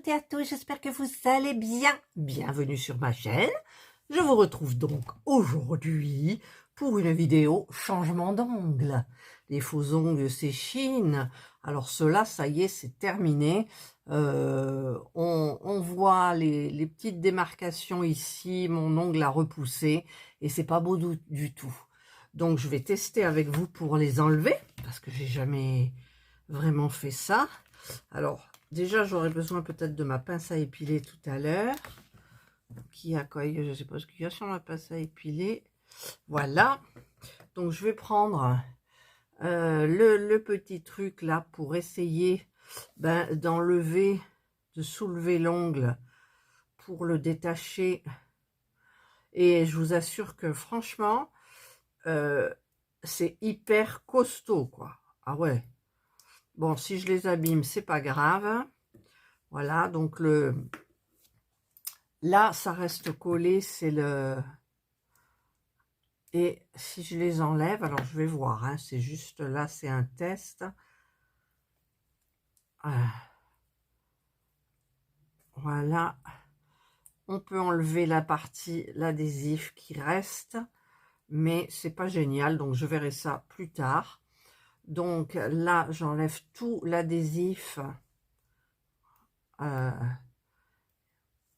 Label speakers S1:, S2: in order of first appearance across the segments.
S1: et à tous, j'espère que vous allez bien. Bienvenue sur ma chaîne. Je vous retrouve donc aujourd'hui pour une vidéo changement d'ongles. Les faux ongles, c'est Chine. Alors cela, ça y est, c'est terminé. On voit les petites démarcations ici, mon ongle a repoussé et c'est pas beau du tout. Donc je vais tester avec vous pour les enlever parce que j'ai jamais vraiment fait ça. Alors déjà j'aurais besoin peut-être de ma pince à épiler tout à l'heure. Qui a quoi? Je sais pas ce qu'il y a sur ma pince à épiler. Voilà. Donc je vais prendre le petit truc là pour essayer d'enlever, de soulever l'ongle pour le détacher. Et je vous assure que franchement, c'est hyper costaud quoi. Ah ouais. Bon, si je les abîme, c'est pas grave. Voilà, donc là, ça reste collé, c'est le... Et si je les enlève, alors je vais voir, hein, c'est juste là, c'est un test. Voilà. On peut enlever la partie, l'adhésif qui reste, mais c'est pas génial, donc je verrai ça plus tard. Donc là, j'enlève tout l'adhésif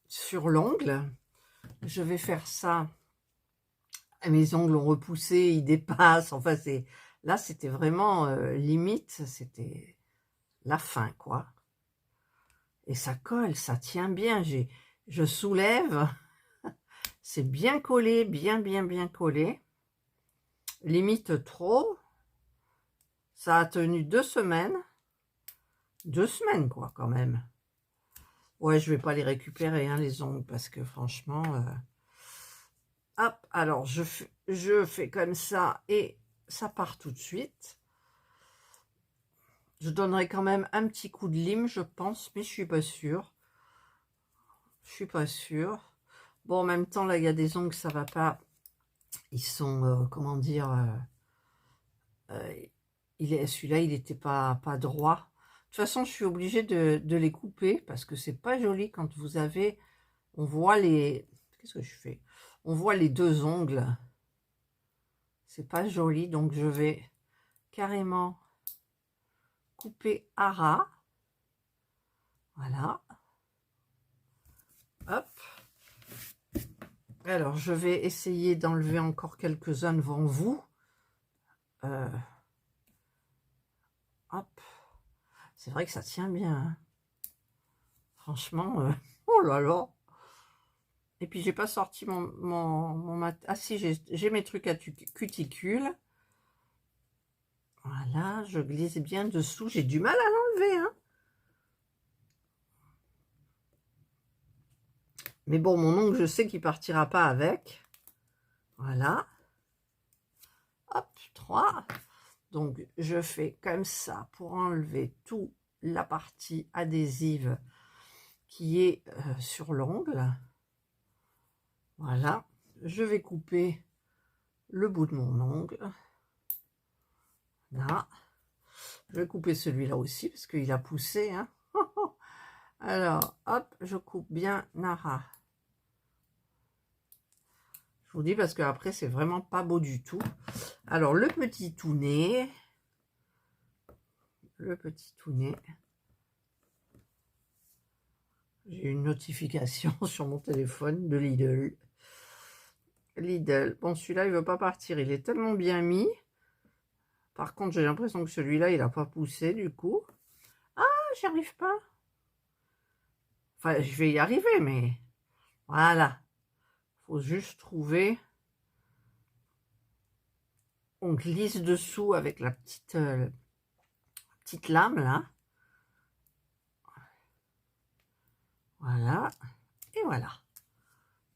S1: sur l'ongle. Je vais faire ça. Mes ongles ont repoussé, ils dépassent. Enfin, là, c'était vraiment limite. C'était la fin, quoi. Et ça colle, ça tient bien. Je soulève. C'est bien collé, bien collé. Limite trop. Ça a tenu 2 semaines. 2 semaines, quoi, quand même. Ouais, je vais pas les récupérer, hein, les ongles, parce que franchement... Hop, alors je fais comme ça et ça part tout de suite. Je donnerai quand même un petit coup de lime, je pense, mais je suis pas sûre. Je suis pas sûre. Bon, en même temps, là, il y a des ongles, ça va pas. Ils sont, comment dire, celui-là, il n'était pas droit. De toute façon, je suis obligée de les couper parce que c'est pas joli quand vous avez... On voit les... Qu'est-ce que je fais? On voit les 2 ongles. C'est pas joli, donc je vais carrément couper à ras. Voilà. Hop. Alors, je vais essayer d'enlever encore quelques-uns devant vous. Hop. C'est vrai que ça tient bien. Hein. Franchement, oh là là. Et puis, j'ai pas sorti Ah si, j'ai mes trucs à cuticule. Voilà, je glisse bien dessous. J'ai du mal à l'enlever, hein. Mais bon, mon ongle, je sais qu'il partira pas avec. Voilà. Hop, 3. Donc, je fais comme ça pour enlever toute la partie adhésive qui est sur l'ongle. Voilà. Je vais couper le bout de mon ongle. Là. Je vais couper celui-là aussi parce qu'il a poussé. Hein. Alors, hop, je coupe bien Nara. Je vous dis parce qu'après, c'est vraiment pas beau du tout. Alors, le petit tout nez. Le petit tout nez. J'ai une notification sur mon téléphone de Lidl. Lidl. Bon, celui-là, il veut pas partir. Il est tellement bien mis. Par contre, j'ai l'impression que celui-là, il n'a pas poussé du coup. Ah, j'y arrive pas. Enfin, je vais y arriver, mais voilà. Faut juste trouver. On glisse dessous avec la petite lame là. Voilà. Et voilà.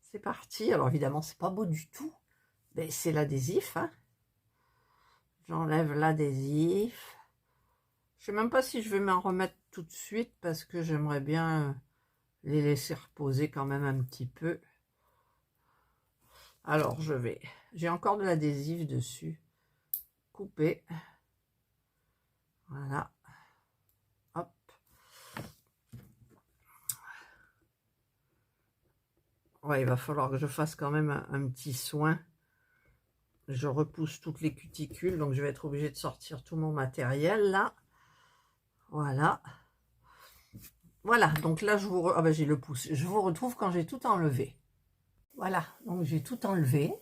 S1: C'est parti. Alors évidemment, c'est pas beau du tout. Mais c'est l'adhésif. Hein. J'enlève l'adhésif. Je sais même pas si je vais m'en remettre tout de suite parce que j'aimerais bien les laisser reposer quand même un petit peu. Alors j'ai encore de l'adhésif dessus. Couper. Voilà. Hop. Ouais, il va falloir que je fasse quand même un petit soin. Je repousse toutes les cuticules, donc je vais être obligée de sortir tout mon matériel là. Voilà. Voilà, donc là, ah ben, j'ai le pouce. Je vous retrouve quand j'ai tout enlevé. Voilà, donc j'ai tout enlevé.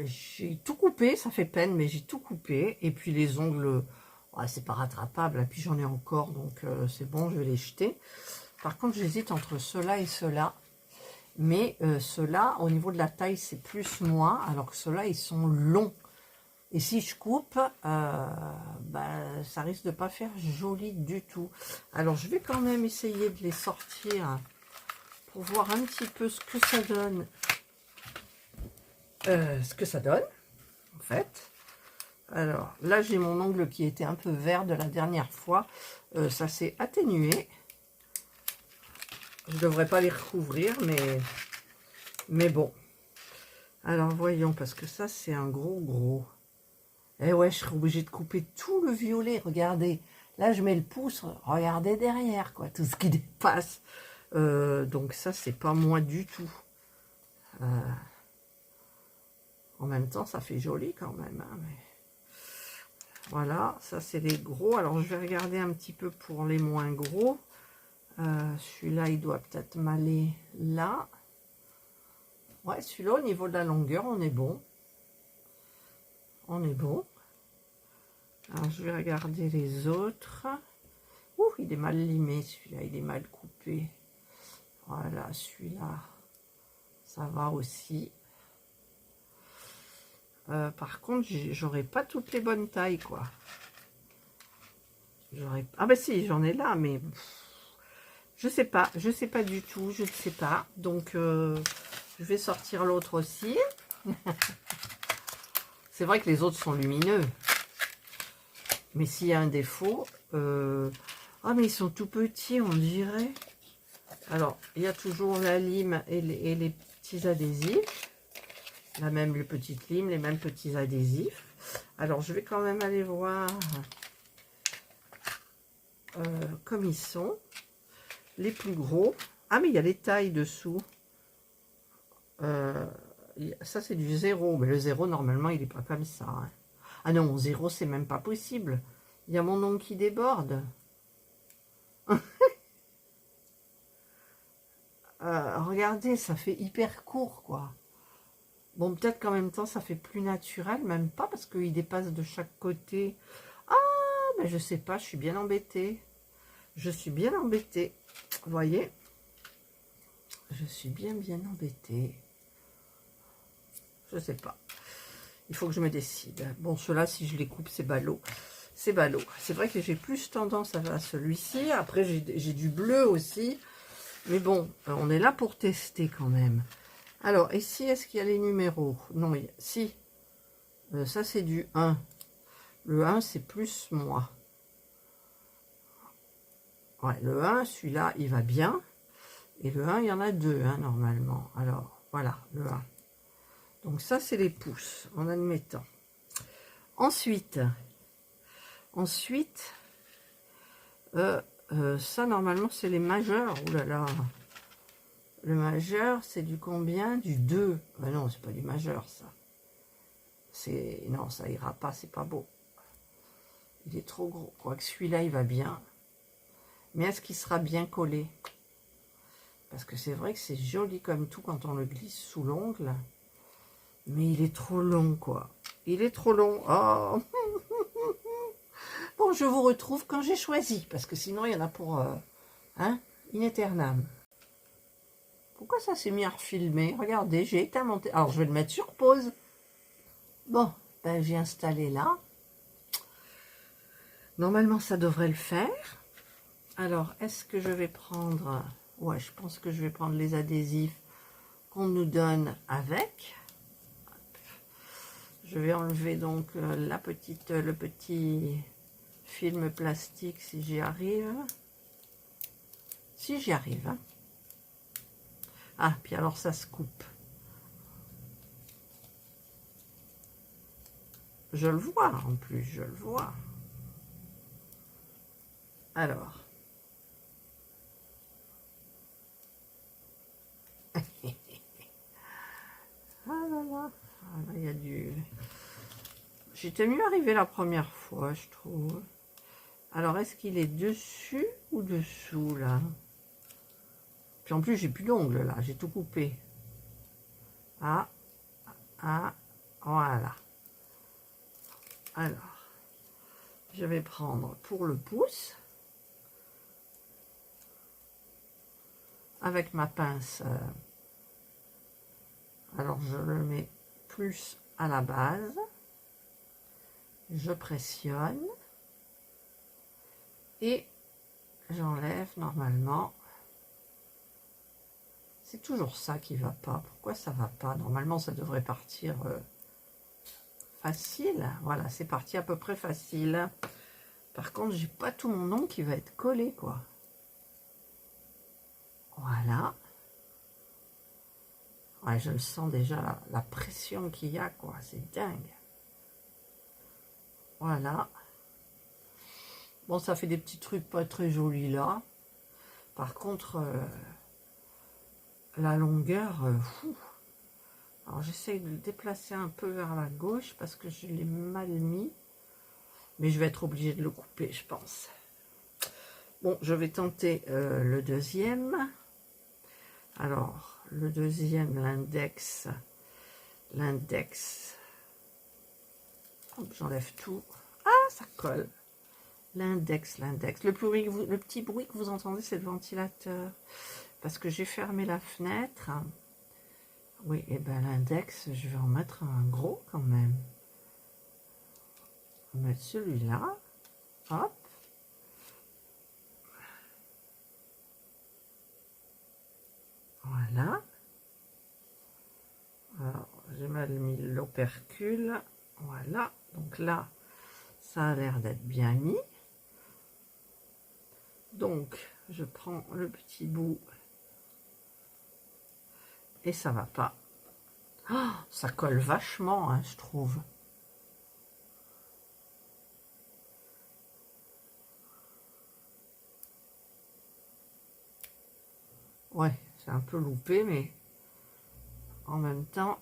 S1: J'ai tout coupé, ça fait peine, mais j'ai tout coupé. Et puis les ongles, ouais, c'est pas rattrapable. Et puis j'en ai encore, donc c'est bon, je vais les jeter. Par contre, j'hésite entre ceux-là et ceux-là. Mais ceux-là, au niveau de la taille, c'est plus moi, alors que ceux-là, ils sont longs. Et si je coupe, bah, ça risque de pas faire joli du tout. Alors, je vais quand même essayer de les sortir pour voir un petit peu ce que ça donne. En fait. Alors, là, j'ai mon ongle qui était un peu vert de la dernière fois. Ça s'est atténué. Je devrais pas les recouvrir, mais bon. Alors, voyons, parce que ça, c'est un gros. Eh ouais, je serais obligée de couper tout le violet, regardez. Là, je mets le pouce, regardez derrière, quoi, tout ce qui dépasse. Donc ça, c'est pas moi du tout. En même temps, ça fait joli quand même. Hein, mais... Voilà, ça, c'est les gros. Alors, je vais regarder un petit peu pour les moins gros. Celui-là, il doit peut-être m'aller là. Ouais, celui-là, au niveau de la longueur, on est bon. On est bon. Alors, je vais regarder les autres. Ouh, il est mal limé, celui-là, il est mal coupé. Voilà, celui-là, ça va aussi. Par contre, j'aurais pas toutes les bonnes tailles, quoi. Ah ben si, j'en ai là, mais je sais pas du tout, je ne sais pas. Donc, je vais sortir l'autre aussi. C'est vrai que les autres sont lumineux. Mais s'il y a un défaut... Ah, mais ils sont tout petits, on dirait. Alors, il y a toujours la lime et les petits adhésifs. Là même les petites limes, les mêmes petits adhésifs. Alors, je vais quand même aller voir comme ils sont. Les plus gros. Ah, mais il y a les tailles dessous. Ça, c'est du 0. Mais le 0, normalement, il n'est pas comme ça. Hein. Ah non, 0, c'est même pas possible. Il y a mon ongle qui déborde. Regardez, ça fait hyper court, quoi. Bon, peut-être qu'en même temps, ça fait plus naturel, même pas, parce qu'il dépasse de chaque côté. Ah, ben je sais pas, je suis bien embêtée. Je suis bien embêtée. Vous voyez? Je suis bien embêtée. Je sais pas. Il faut que je me décide. Bon, ceux-là, si je les coupe, c'est ballot. C'est ballot. C'est vrai que j'ai plus tendance à celui-ci. Après, j'ai du bleu aussi. Mais bon, on est là pour tester quand même. Alors, ici, est-ce qu'il y a les numéros? Non, si. Ça, c'est du 1. Le 1, c'est plus moi. Ouais, le 1, celui-là, il va bien. Et le 1, il y en a 2, hein, normalement. Alors, voilà, le 1. Donc, ça, c'est les pouces, en admettant. Ensuite, ça, normalement, c'est les majeurs. Ouh là là. Le majeur, c'est du combien? Du 2. Ben non, c'est pas du majeur, ça. Non, ça ira pas, c'est pas beau. Il est trop gros. Quoique celui-là, il va bien. Mais est-ce qu'il sera bien collé? Parce que c'est vrai que c'est joli comme tout quand on le glisse sous l'ongle. Mais il est trop long, quoi. Il est trop long. Oh. Bon, je vous retrouve quand j'ai choisi. Parce que sinon, il y en a pour... in aeternam. Pourquoi ça s'est mis à refilmer? Regardez, j'ai éteint mon... Alors, je vais le mettre sur pause. Bon, ben, j'ai installé là. Normalement, ça devrait le faire. Alors, est-ce que je vais prendre... Ouais, je pense que je vais prendre les adhésifs qu'on nous donne avec. Je vais enlever donc le petit film plastique si j'y arrive. Si j'y arrive. Hein. Ah, puis alors ça se coupe. Je le vois en plus, je le vois. Alors. là, il y a du... J'étais mieux arrivée la première fois, je trouve. Alors, est-ce qu'il est dessus ou dessous, là? Puis en plus, j'ai plus d'ongles, là. J'ai tout coupé. Ah, ah, voilà. Alors, je vais prendre pour le pouce, avec ma pince. Alors, je le mets plus à la base. Je pressionne. Et j'enlève normalement. C'est toujours ça qui va pas. Pourquoi ça va pas? Normalement, ça devrait partir facile. Voilà, c'est parti à peu près facile. Par contre, j'ai pas tout mon ongle qui va être collé, quoi. Voilà. Ouais, je le sens déjà, la pression qu'il y a, quoi. C'est dingue. Voilà. Bon, ça fait des petits trucs pas très jolis, là. Par contre, la longueur, fou. Alors, j'essaye de le déplacer un peu vers la gauche parce que je l'ai mal mis. Mais je vais être obligée de le couper, je pense. Bon, je vais tenter le deuxième. Alors, le deuxième, l'index. L'index. J'enlève tout. Ah, ça colle. L'index. Le petit bruit que vous entendez, c'est le ventilateur. Parce que j'ai fermé la fenêtre. Oui, et bien l'index, je vais en mettre un gros quand même. On va mettre celui-là. Hop. Voilà. Alors, j'ai mal mis l'opercule. Voilà. Donc là, ça a l'air d'être bien mis. Donc, je prends le petit bout. Et ça va pas. Oh, ça colle vachement, hein, je trouve. Ouais, c'est un peu loupé, mais en même temps,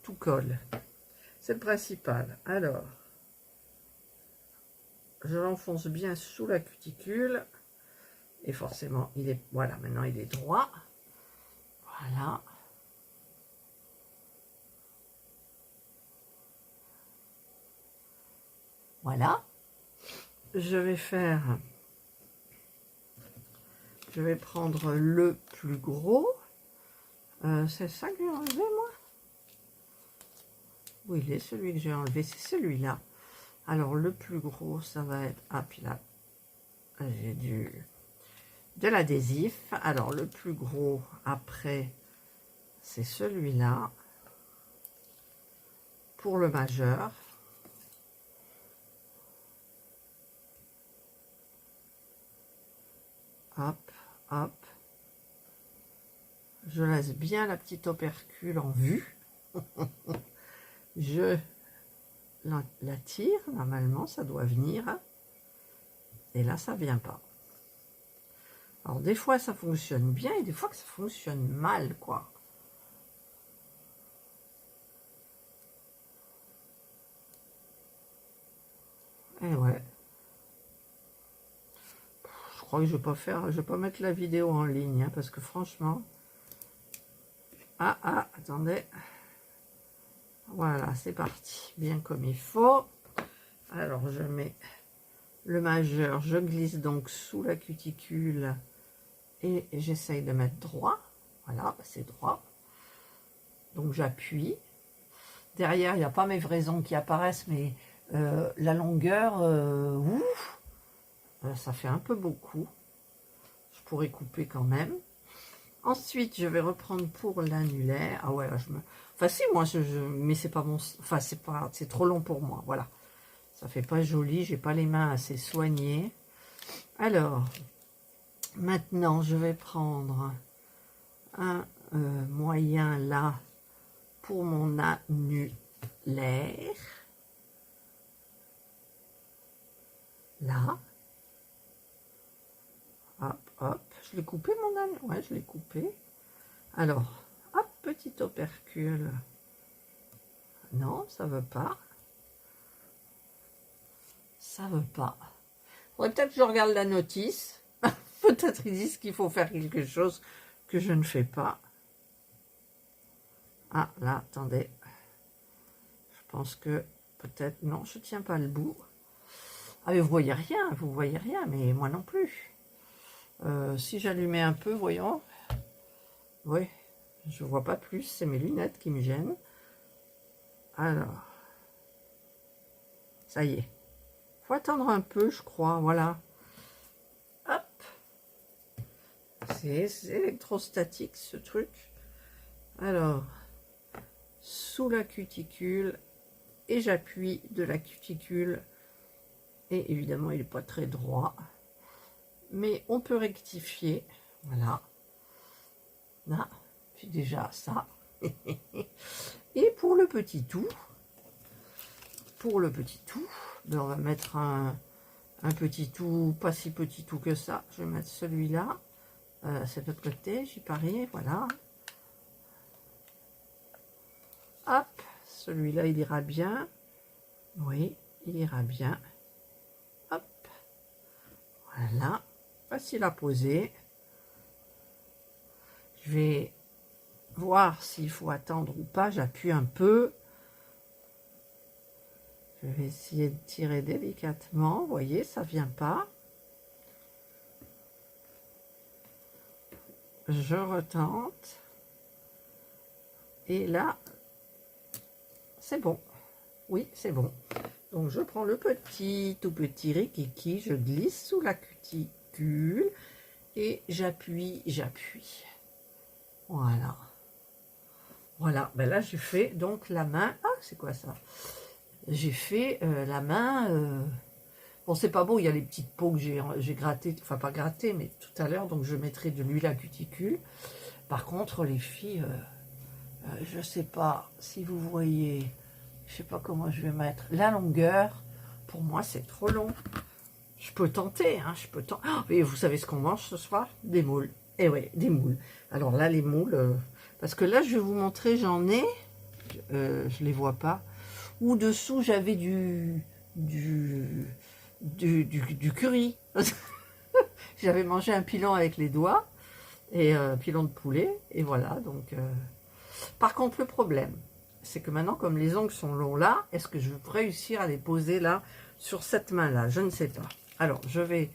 S1: tout colle. C'est le principal. Alors, je l'enfonce bien sous la cuticule. Et forcément, il est... Voilà, maintenant il est droit. Voilà. Voilà. Je vais faire... Je vais prendre le plus gros. C'est ça que j'ai enlevé, moi? Oui, il est celui que j'ai enlevé, c'est celui-là. Alors, le plus gros, ça va être... Ah, puis là, j'ai de l'adhésif. Alors, le plus gros, après, c'est celui-là. Pour le majeur. Hop, hop. Je laisse bien la petite opercule en vue. Je la tire, normalement ça doit venir. Et là ça vient pas. Alors des fois ça fonctionne bien et des fois que ça fonctionne mal, quoi. Et ouais. Je crois que je vais pas mettre la vidéo en ligne, hein, parce que franchement... Ah, attendez. Voilà, c'est parti. Bien comme il faut. Alors, je mets le majeur. Je glisse donc sous la cuticule. Et j'essaye de mettre droit. Voilà, c'est droit. Donc, j'appuie. Derrière, il n'y a pas mes vrais ongles qui apparaissent, mais la longueur, ouf, ça fait un peu beaucoup. Je pourrais couper quand même. Ensuite, je vais reprendre pour l'annulaire. Ah ouais, là, je me... Enfin, si, moi, mais c'est pas mon... Enfin, c'est trop long pour moi, voilà. Ça fait pas joli, j'ai pas les mains assez soignées. Alors, maintenant, je vais prendre un moyen là pour mon annulaire. Là. Hop, hop. Je l'ai coupé, mon annulaire. Ouais, je l'ai coupé. Alors, hop, petit opercule. Non, ça veut pas. Ça veut pas. Faudrait peut-être que je regarde la notice. Peut-être ils disent qu'il faut faire quelque chose que je ne fais pas. Ah, là, attendez. Je pense que peut-être... Non, je tiens pas le bout. Ah, mais vous voyez rien, mais moi non plus. Si j'allumais un peu, voyons. Oui, je vois pas plus, c'est mes lunettes qui me gênent. Alors, ça y est. Faut attendre un peu, je crois, voilà. Hop. C'est électrostatique, ce truc. Alors, sous la cuticule, et j'appuie de la cuticule. Et évidemment, il n'est pas très droit. Mais on peut rectifier. Voilà. Là, puis déjà ça. Et pour le petit tout, ben on va mettre un petit tout, pas si petit tout que ça. Je vais mettre celui-là. C'est de l'autre côté, j'y parie, voilà. Hop, celui-là, il ira bien. Oui, il ira bien. Hop, voilà. Facile à poser. Je vais voir s'il faut attendre ou pas. J'appuie un peu. Je vais essayer de tirer délicatement. Vous voyez, ça vient pas. Je retente. Et là, c'est bon. Oui, c'est bon. Donc, je prends le tout petit rikiki. Je glisse sous la cuticule. Et j'appuie. Voilà. Voilà. Ben là, j'ai fait donc la main. Ah, c'est quoi ça? J'ai fait la main... Bon, c'est pas beau, il y a les petites peaux que j'ai grattées, enfin pas grattées, mais tout à l'heure, donc je mettrai de l'huile à cuticule. Par contre, les filles, je sais pas si vous voyez, je sais pas comment je vais mettre la longueur. Pour moi, c'est trop long. Je peux tenter, hein, je peux tenter. Oh, et vous savez ce qu'on mange ce soir? Des moules. Eh ouais, des moules. Alors là, les moules, parce que là, je vais vous montrer, j'en ai, je les vois pas. Ou dessous, j'avais du curry. J'avais mangé un pilon avec les doigts, et un pilon de poulet, et voilà. Donc, par contre, le problème, c'est que maintenant, comme les ongles sont longs là, est-ce que je vais réussir à les poser là, sur cette main-là? Je ne sais pas. Alors, je vais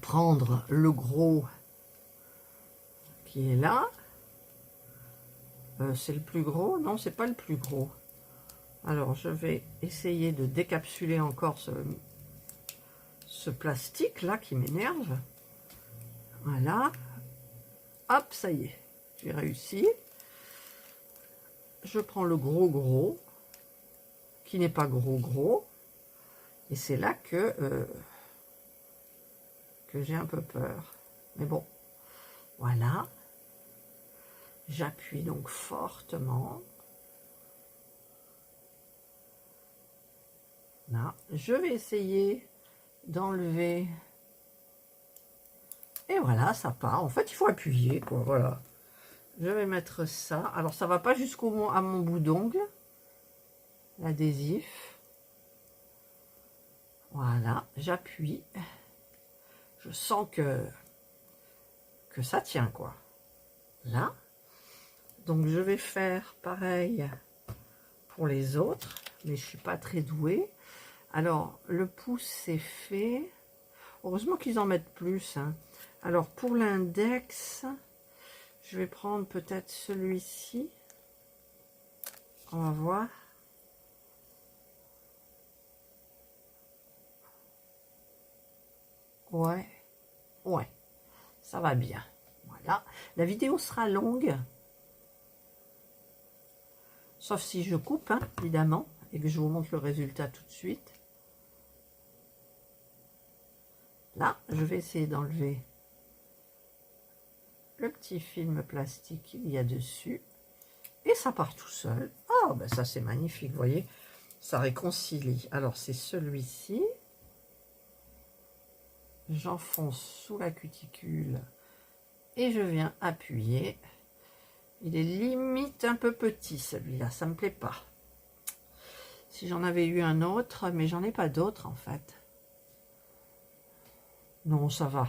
S1: prendre le gros qui est là. C'est le plus gros? Non, c'est pas le plus gros. Alors, je vais essayer de décapsuler encore ce plastique là qui m'énerve. Voilà. Hop, ça y est, j'ai réussi. Je prends le gros, qui n'est pas gros. Et c'est là que j'ai un peu peur. Mais bon, voilà. J'appuie donc fortement. Là, je vais essayer d'enlever. Et voilà, ça part. En fait, il faut appuyer, quoi. Voilà. Je vais mettre ça. Alors, ça va pas jusqu'au à mon bout d'ongle. L'adhésif. Voilà, j'appuie. Je sens que ça tient, quoi. Là. Donc, je vais faire pareil pour les autres. Mais je suis pas très douée. Alors, le pouce, c'est fait. Heureusement qu'ils en mettent plus, hein. Alors, pour l'index, je vais prendre peut-être celui-ci. On va voir. Ouais, ça va bien. Voilà. La vidéo sera longue. Sauf si je coupe, hein, évidemment, et que je vous montre le résultat tout de suite. Là, je vais essayer d'enlever le petit film plastique qu'il y a dessus. Et ça part tout seul. Oh, ben ça c'est magnifique, vous voyez. Ça réconcilie. Alors, c'est celui-ci. J'enfonce sous la cuticule et je viens appuyer. Il est limite un peu petit celui-là, ça me plaît pas. Si j'en avais eu un autre, mais j'en ai pas d'autres en fait. Non, ça va.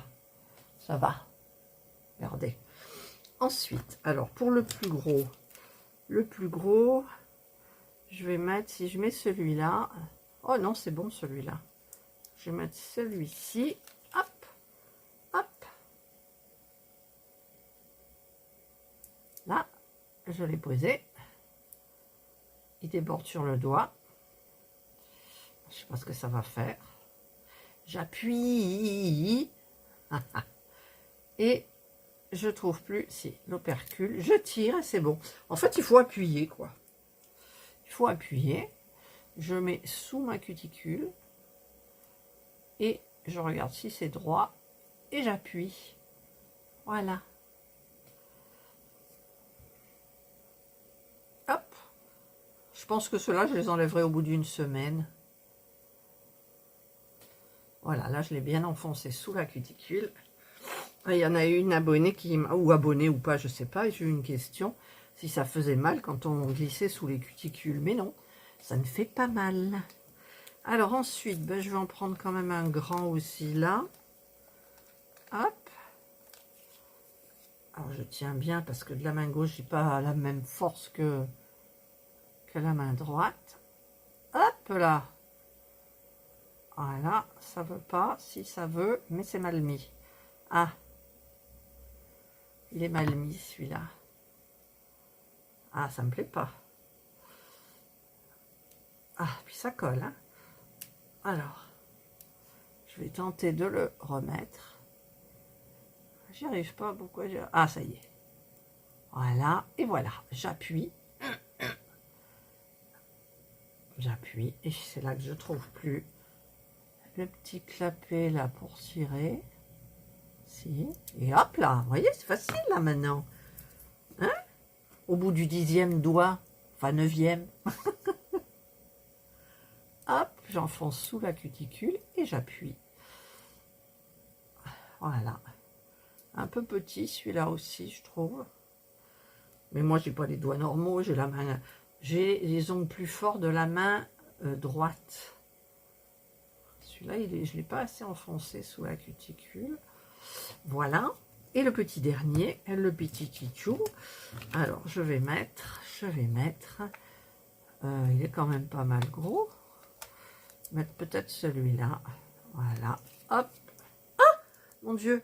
S1: Ça va. Regardez. Ensuite, alors pour le plus gros, je vais mettre, si je mets celui-là, oh non, c'est bon celui-là. Je vais mettre celui-ci, hop, hop. Là, je l'ai posé. Il déborde sur le doigt. Je sais pas ce que ça va faire. J'appuie. Et je trouve plus, si, l'opercule. Je tire et c'est bon. En fait, il faut appuyer, quoi. Il faut appuyer. Je mets sous ma cuticule. Et je regarde si c'est droit. Et j'appuie. Voilà. Hop. Je pense que ceux-là, je les enlèverai au bout d'une semaine. Voilà, là, je l'ai bien enfoncé sous la cuticule. Il y en a une abonnée qui m'a, ou abonnée ou pas, je sais pas, j'ai eu une question, si ça faisait mal quand on glissait sous les cuticules. Mais non, ça ne fait pas mal. Alors ensuite, ben, je vais en prendre quand même un grand aussi là. Hop. Alors je tiens bien parce que de la main gauche, j'ai pas la même force que la main droite. Hop là. Voilà, ça veut pas, si ça veut, mais c'est mal mis. Ah, il est mal mis celui-là. Ah, ça me plaît pas. Ah, puis ça colle, hein. Alors, je vais tenter de le remettre. J'y arrive pas, pourquoi j'ai... Ah, ça y est. Voilà, et voilà, j'appuie. J'appuie, et c'est là que je trouve plus le petit clapet là pour tirer. Si, et hop là, vous voyez, c'est facile là maintenant. Hein? Au bout du 10e doigt, enfin 9e. Hop, j'enfonce sous la cuticule et j'appuie. Voilà. Un peu petit celui-là aussi, je trouve. Mais moi, j'ai pas les doigts normaux, j'ai la main... J'ai les ongles plus forts de la main droite. Celui-là, je ne l'ai pas assez enfoncé sous la cuticule. Voilà. Et le petit dernier, le petit tichou. Alors, je vais mettre... il est quand même pas mal gros. Mettre peut-être celui-là. Voilà. Hop. Ah, mon Dieu.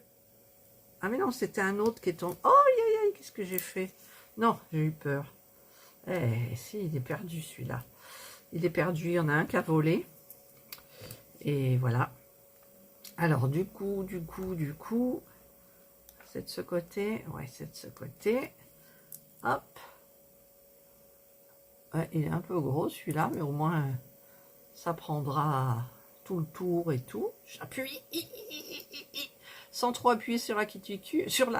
S1: Ah, mais non, c'était un autre qui est tombé. Oh, aïe, aïe, qu'est-ce que j'ai fait? Non, j'ai eu peur. Eh, si, il est perdu celui-là. Il est perdu, il y en a un qui a volé. Et voilà. Alors, du coup, c'est de ce côté. Ouais, c'est de ce côté. Hop. Ouais, il est un peu gros celui-là, mais au moins, ça prendra tout le tour et tout. J'appuie. Sans trop appuyer sur la cuticule, sur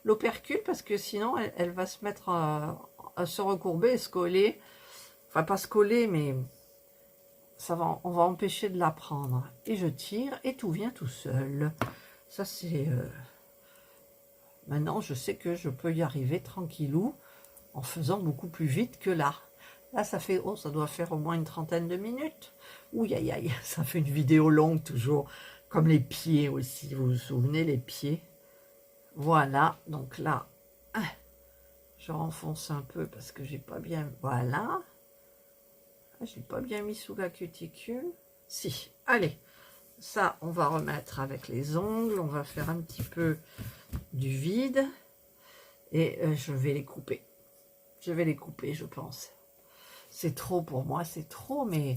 S1: l'opercule, parce que sinon, elle va se mettre à se recourber et se coller. Enfin, pas se coller, mais... on va empêcher de la prendre. Et je tire et tout vient tout seul. Ça c'est... Maintenant je sais que je peux y arriver tranquillou en faisant beaucoup plus vite que là. Là ça fait... Oh, ça doit faire au moins une 30aine de minutes. Ouh, aïe, aïe, ça fait une vidéo longue toujours. Comme les pieds aussi, vous vous souvenez, les pieds. Voilà, donc là, je renfonce un peu parce que j'ai pas bien... Voilà. Je l'ai pas bien mis sous la cuticule. Si, allez. Ça, on va remettre avec les ongles. On va faire un petit peu du vide. Et je vais les couper. Je vais les couper, je pense. C'est trop pour moi, c'est trop. Mais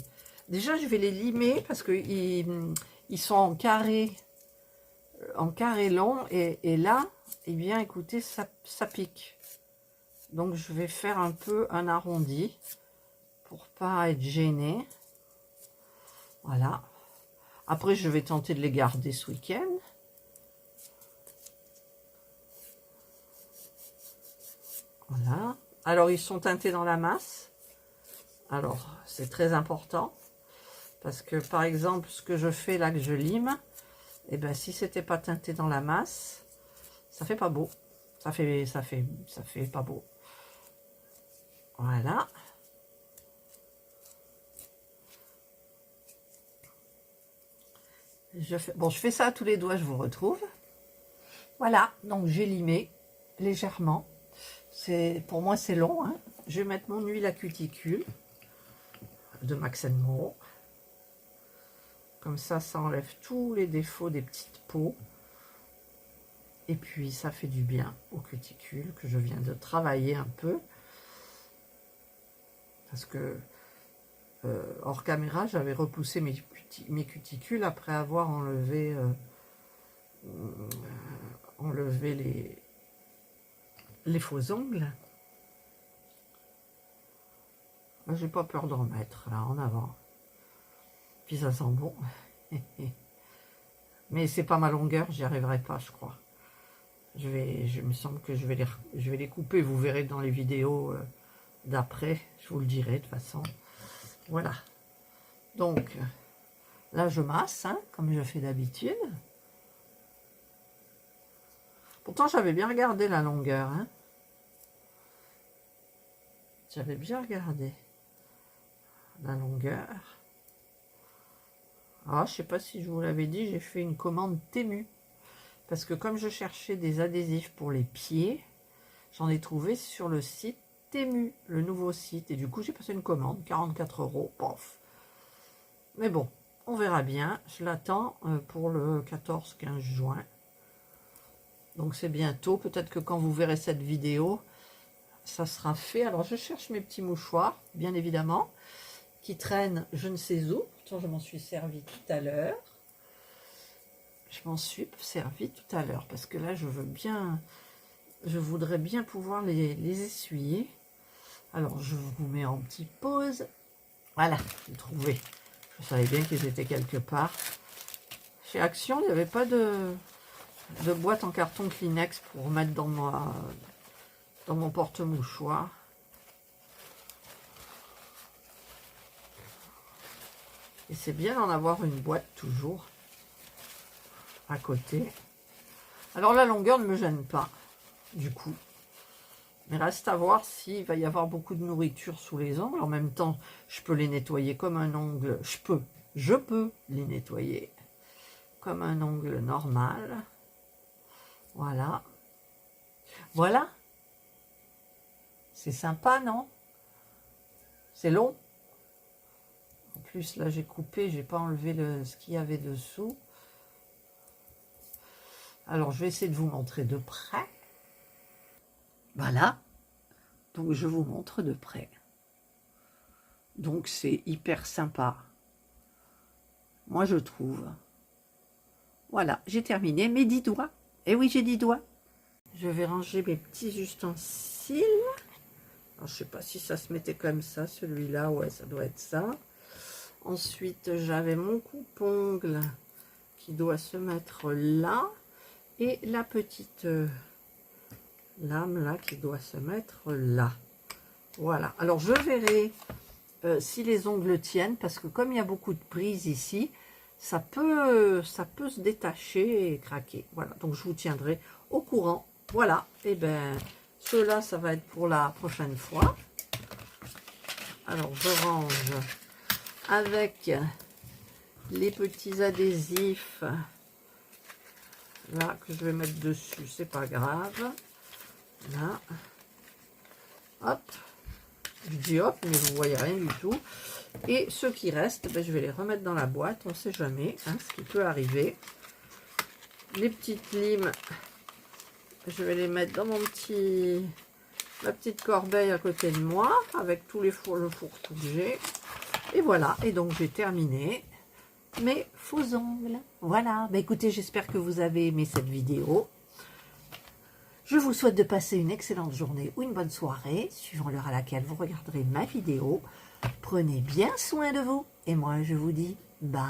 S1: déjà, je vais les limer parce qu'ils sont en carré long. Et là, eh bien, écoutez, ça pique. Donc, je vais faire un peu un arrondi pour pas être gêné. Voilà. Après, je vais tenter de les garder ce week-end. Voilà. Alors, ils sont teintés dans la masse. Alors, c'est très important. Parce que, par exemple, ce que je fais là, que je lime, eh ben, si c'était pas teinté dans la masse, ça fait pas beau. Ça fait pas beau. Voilà. Je fais ça à tous les doigts, je vous retrouve. Voilà, donc j'ai limé légèrement. Pour moi, c'est long. Hein. Je vais mettre mon huile à cuticule de Max Mo. Comme ça enlève tous les défauts des petites peaux. Et puis, ça fait du bien aux cuticules que je viens de travailler un peu. Parce que, hors caméra, j'avais repoussé mes cuticules après avoir enlevé les faux ongles. J'ai pas peur d'en mettre là en avant. Puis ça sent bon. Mais c'est pas ma longueur, j'y arriverai pas, je crois. Je me semble que je vais les couper. Vous verrez dans les vidéos d'après. Je vous le dirai de toute façon. Voilà. Donc là, je masse, hein, comme je fais d'habitude. Pourtant, j'avais bien regardé la longueur. Hein. J'avais bien regardé la longueur. Ah, je sais pas si je vous l'avais dit, j'ai fait une commande Temu. Parce que comme je cherchais des adhésifs pour les pieds, j'en ai trouvé sur le site Temu, le nouveau site. Et du coup, j'ai passé une commande, 44 €. Pof. Mais bon, on verra bien. Je l'attends pour le 14-15 juin. Donc c'est bientôt. Peut-être que quand vous verrez cette vidéo, ça sera fait. Alors je cherche mes petits mouchoirs, bien évidemment, qui traînent je ne sais où. Pourtant, je m'en suis servi tout à l'heure. Je m'en suis servi tout à l'heure parce que là, je voudrais bien pouvoir les essuyer. Alors, je vous mets en petite pause. Voilà, j'ai trouvé. Je savais bien qu'ils étaient quelque part. Chez Action, il n'y avait pas de boîte en carton Kleenex pour mettre dans mon porte-mouchoir. Et c'est bien d'en avoir une boîte toujours à côté. Alors la longueur ne me gêne pas, du coup. Mais reste à voir s'il va y avoir beaucoup de nourriture sous les ongles. En même temps, je peux les nettoyer comme un ongle. Je peux les nettoyer comme un ongle normal. Voilà. Voilà. C'est sympa, non? C'est long. En plus, là, j'ai coupé, j'ai pas enlevé ce qu'il y avait dessous. Alors, je vais essayer de vous montrer de près. Voilà. Donc, je vous montre de près. Donc, c'est hyper sympa. Moi, je trouve. Voilà, j'ai terminé mes 10 doigts. Et oui, j'ai 10 doigts. Je vais ranger mes petits ustensiles. Alors, je sais pas si ça se mettait comme ça, celui-là. Ouais, ça doit être ça. Ensuite, j'avais mon coupe-ongle qui doit se mettre là. Et la petite lame là qui doit se mettre là. Voilà. Alors, je verrai si les ongles tiennent. Parce que comme il y a beaucoup de prises ici, ça peut se détacher et craquer. Voilà. Donc, je vous tiendrai au courant. Voilà. Et bien, ceux-là, ça va être pour la prochaine fois. Alors, je range avec les petits adhésifs là que je vais mettre dessus, c'est pas grave. Là, hop, je dis hop, mais vous voyez rien du tout. Et ceux qui restent, ben, je vais les remettre dans la boîte, on sait jamais, hein, ce qui peut arriver. Les petites limes, je vais les mettre dans ma petite corbeille à côté de moi, avec tous le fourre-tout que j'ai. Et voilà, et donc j'ai terminé mes faux ongles. Voilà, bah écoutez, j'espère que vous avez aimé cette vidéo. Je vous souhaite de passer une excellente journée ou une bonne soirée, suivant l'heure à laquelle vous regarderez ma vidéo. Prenez bien soin de vous, et moi je vous dis bye.